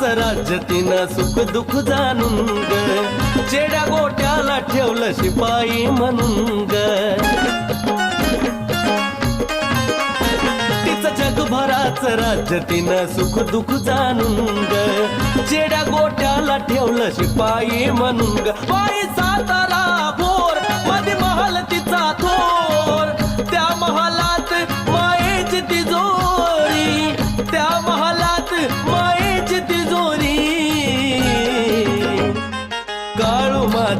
भराचं राज्य तिनं सुख दुःख जाणून ग चेड्या गोट्याला ठेवलं शिपाई म्हणून ग तिचं जगभराचं राज्य तिनं सुख दुःख जाणून ग चेड्या गोट्याला ठेवलं शिपाई म्हणून ग बाई